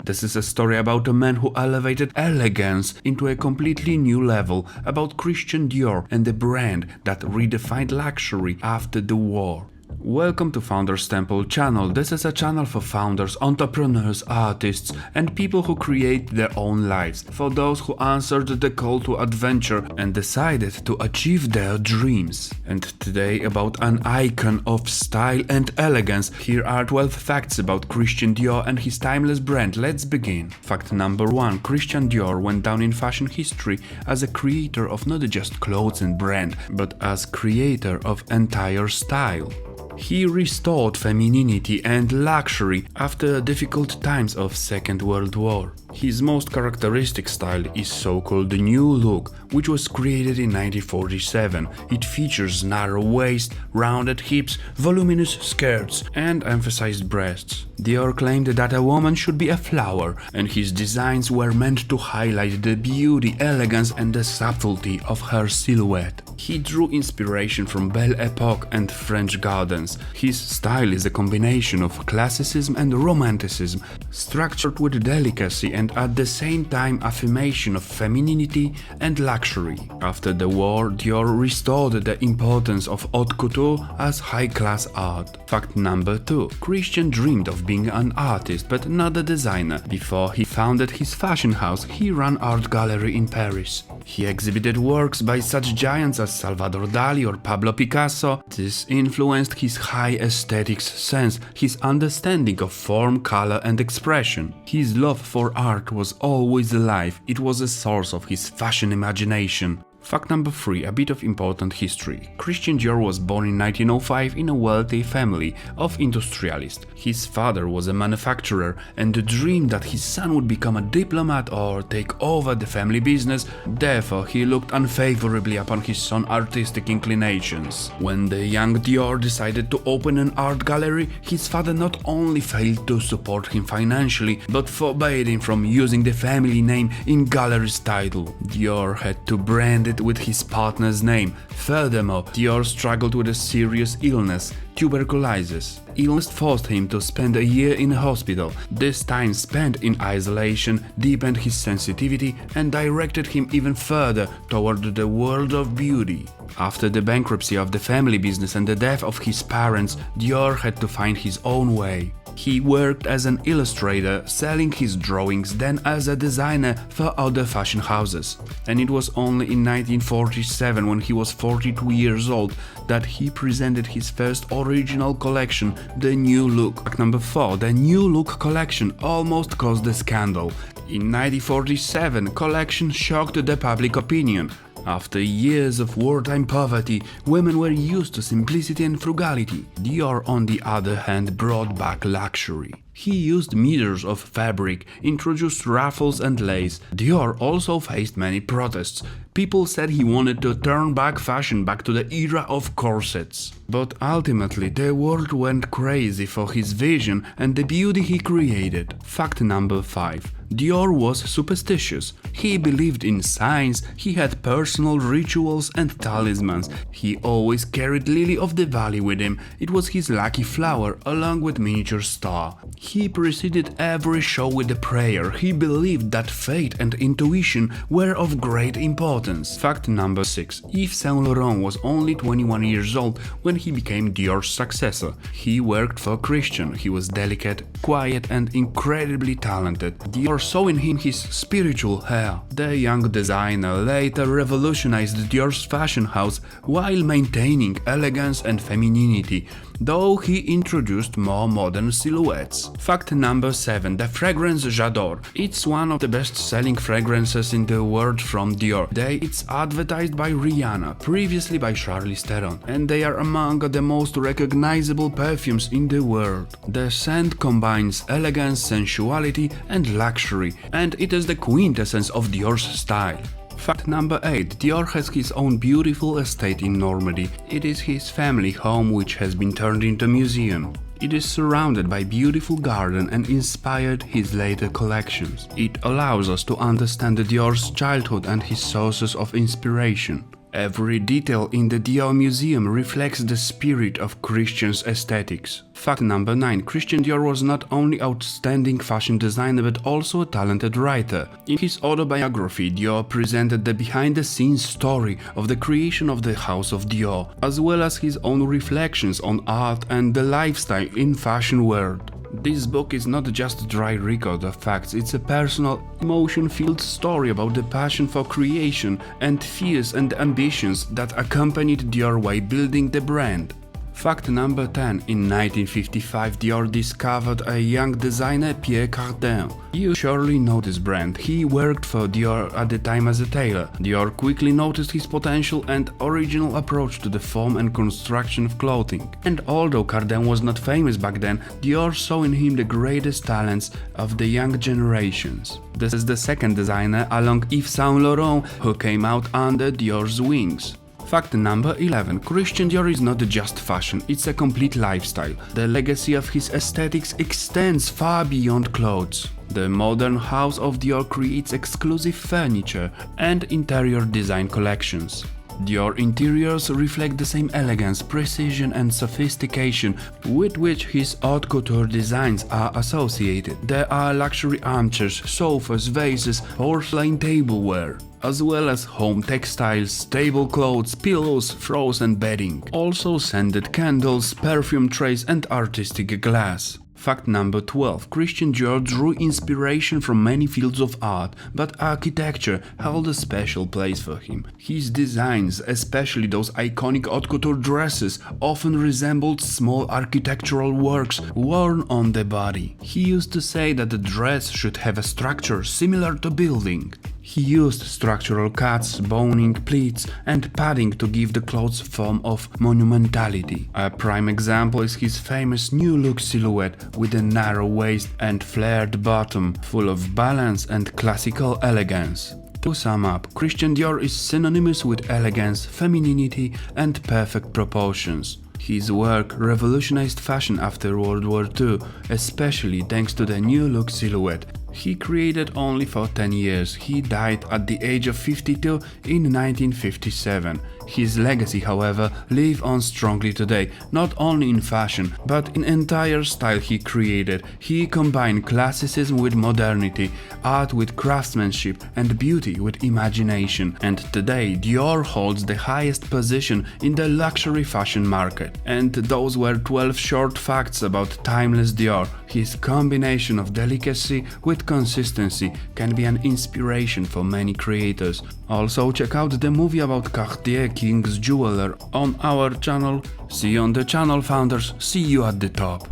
This is a story about a man who elevated elegance into a completely new level, about Christian Dior and the brand that redefined luxury after the war. Welcome to Founders Temple channel. This is a channel for founders, entrepreneurs, artists and people who create their own lives, for those who answered the call to adventure and decided to achieve their dreams. And today about an icon of style and elegance. Here are 12 facts about Christian Dior and his timeless brand. Let's begin. Fact number 1. Christian Dior went down in fashion history as a creator of not just clothes and brand, but as creator of entire style. He restored femininity and luxury after difficult times of Second World War. His most characteristic style is so-called New Look, which was created in 1947. It features narrow waist, rounded hips, voluminous skirts and emphasized breasts. Dior claimed that a woman should be a flower, and his designs were meant to highlight the beauty, elegance and the subtlety of her silhouette. He drew inspiration from Belle Epoque and French gardens. His style is a combination of classicism and romanticism, structured with delicacy and at the same time affirmation of femininity and luxury. After the war, Dior restored the importance of haute couture as high-class art. Fact number 2. Christian dreamed of being an artist but not a designer. Before he founded his fashion house, he ran art gallery in Paris. He exhibited works by such giants as Salvador Dali or Pablo Picasso. This influenced his high aesthetics sense, his understanding of form, color and expression. His love for art was always alive. It was a source of his fashion imagination. Fact number 3. A bit of important history. Christian Dior was born in 1905 in a wealthy family of industrialists. His father was a manufacturer, and the dream that his son would become a diplomat or take over the family business, therefore he looked unfavorably upon his son's artistic inclinations. When the young Dior decided to open an art gallery, his father not only failed to support him financially, but forbade him from using the family name in gallery's title. Dior had to brand it with his partner's name. Furthermore, Dior struggled with a serious illness, tuberculosis. Illness forced him to spend a year in a hospital. This time spent in isolation deepened his sensitivity and directed him even further toward the world of beauty. After the bankruptcy of the family business and the death of his parents, Dior had to find his own way. He worked as an illustrator, selling his drawings, then as a designer for other fashion houses. And it was only in 1947, when he was 42 years old, that he presented his first original collection, the New Look. Fact number 4. The New Look collection almost caused a scandal. In 1947, collection shocked the public opinion. After years of wartime poverty, women were used to simplicity and frugality. Dior, on the other hand, brought back luxury. He used meters of fabric, introduced ruffles and lace. Dior also faced many protests. People said he wanted to turn back fashion back to the era of corsets. But ultimately, the world went crazy for his vision and the beauty he created. Fact number 5. Dior was superstitious. He believed in signs, he had personal rituals and talismans. He always carried Lily of the Valley with him. It was his lucky flower, along with miniature star. He preceded every show with a prayer. He believed that fate and intuition were of great importance. Fact number 6. Yves Saint Laurent was only 21 years old when he became Dior's successor. He worked for Christian. He was delicate, quiet and incredibly talented. Dior saw in him his spiritual heir. The young designer later revolutionized Dior's fashion house while maintaining elegance and femininity, though he introduced more modern silhouettes. Fact number 7. The fragrance J'adore. It's one of the best-selling fragrances in the world from Dior. Today it's advertised by Rihanna, previously by Charlize Theron, and they are among the most recognizable perfumes in the world. The scent combines elegance, sensuality and luxury, and it is the quintessence of Dior's style. Fact number 8. Dior has his own beautiful estate in Normandy. It is his family home, which has been turned into a museum. It is surrounded by beautiful garden and inspired his later collections. It allows us to understand Dior's childhood and his sources of inspiration. Every detail in the Dior museum reflects the spirit of Christian's aesthetics. Fact number 9. Christian Dior was not only outstanding fashion designer but also a talented writer. In his autobiography, Dior presented the behind-the-scenes story of the creation of the House of Dior, as well as his own reflections on art and the lifestyle in fashion world. This book is not just a dry record of facts, it's a personal, emotion-filled story about the passion for creation and fears and ambitions that accompanied Dior while building the brand. Fact number 10. In 1955, Dior discovered a young designer, Pierre Cardin. You surely know this brand. He worked for Dior at the time as a tailor. Dior quickly noticed his potential and original approach to the form and construction of clothing. And although Cardin was not famous back then, Dior saw in him the greatest talents of the young generations. This is the second designer along Yves Saint Laurent who came out under Dior's wings. Fact number 11. Christian Dior is not just fashion, it's a complete lifestyle. The legacy of his aesthetics extends far beyond clothes. The modern House of Dior creates exclusive furniture and interior design collections. Dior interiors reflect the same elegance, precision and sophistication with which his haute couture designs are associated. There are luxury armchairs, sofas, vases, porcelain tableware, as well as home textiles, tablecloths, pillows, throws and bedding. Also scented candles, perfume trays and artistic glass. Fact number 12. Christian Dior drew inspiration from many fields of art, but architecture held a special place for him. His designs, especially those iconic haute couture dresses, often resembled small architectural works worn on the body. He used to say that the dress should have a structure similar to building. He used structural cuts, boning, pleats and padding to give the clothes form of monumentality. A prime example is his famous new look silhouette with a narrow waist and flared bottom, full of balance and classical elegance. To sum up, Christian Dior is synonymous with elegance, femininity and perfect proportions. His work revolutionized fashion after World War II, especially thanks to the new look silhouette. He created only for 10 years. He died at the age of 52 in 1957. His legacy, however, lives on strongly today, not only in fashion, but in entire style he created. He combined classicism with modernity, art with craftsmanship, and beauty with imagination. And today, Dior holds the highest position in the luxury fashion market. And those were 12 short facts about timeless Dior. His combination of delicacy with consistency can be an inspiration for many creators. Also check out the movie about Cartier, King's jeweler, on our channel. See you on the channel, founders. See you at the top.